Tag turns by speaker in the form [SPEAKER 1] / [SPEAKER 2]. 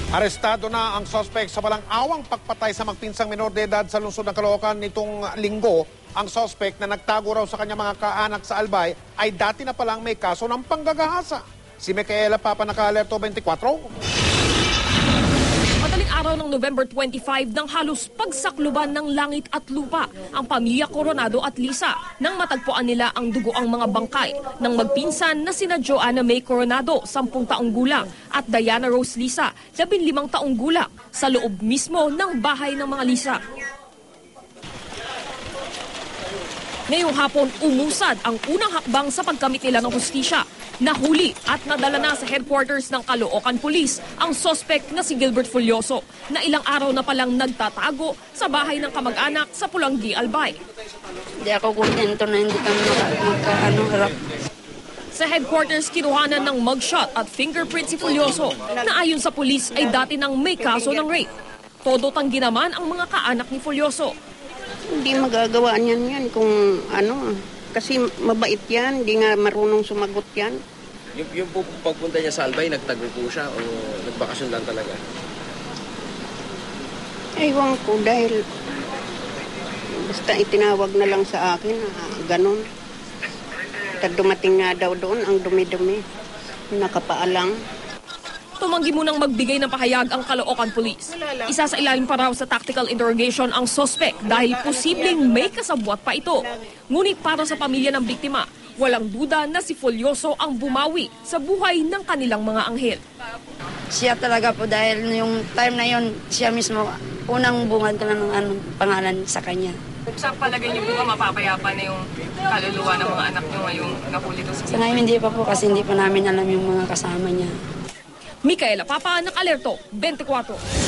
[SPEAKER 1] Arestado na ang suspect sa walang awang pagpatay sa magpinsang menor de edad sa lungsod ng Caloocan nitong linggo. Ang suspect na nagtago raw sa kanyang mga kaanak sa Albay ay dati na palang may kaso ng panggagahasa. Si Micaela Papa, naka-alerto 24.
[SPEAKER 2] Madaling araw ng November 25 nang halos pagsakluban ng langit at lupa ang pamilya Coronado at Lisa nang matagpuan nila ang dugoang mga bangkay ng magpinsan na sina Joanna May Coronado, 10 taong gulang, at Diana Rose Lisa, 15 taong gulang, sa loob mismo ng bahay ng mga Lisa. Ngayong hapon, umusad ang unang hakbang sa pagkamit nila ng hustisya. Nahuli at nadala na sa headquarters ng Caloocan Police ang suspect na si Gilbert Fulyoso na ilang araw na palang nagtatago sa bahay ng kamag-anak sa Pulangi, Albay.
[SPEAKER 3] Hindi ako kontento na hindi kami magkaharap.
[SPEAKER 2] Sa headquarters, kinuhanan ng mugshot at fingerprint si Fulyoso na ayon sa pulis ay dati nang may kaso ng rape. Todo tanggi naman ang mga kaanak ni Fulyoso.
[SPEAKER 3] Hindi magagawa niyan yan kung kasi mabait yan, hindi nga marunong sumagot yan.
[SPEAKER 4] Yung po pagpunta niya sa Albay, nagtago po siya o nagbakasyon lang talaga?
[SPEAKER 3] Ewan ko dahil basta itinawag na lang sa akin na ganun. At dumating nga daw doon ang dumi-dumi, nakapaalang.
[SPEAKER 2] Tumanggi munang magbigay ng pahayag ang Caloocan Police. Isa sa ilalim pa raw sa tactical interrogation ang suspect dahil posibleng may kasabwat pa ito. Ngunit para sa pamilya ng biktima, walang duda na si Fulyoso ang bumawi sa buhay ng kanilang mga anghel.
[SPEAKER 3] Siya talaga po dahil yung time na yon siya mismo unang bungad ka na ng pangalan sa kanya.
[SPEAKER 2] Sa palagay niyo po ba mapapayapa na yung kaluluwa ng mga anak niyo ngayong nahuli to
[SPEAKER 3] Sa ngayon hindi pa po kasi hindi pa namin alam yung mga kasama niya.
[SPEAKER 2] Micaela Papa, naka-alerto 24.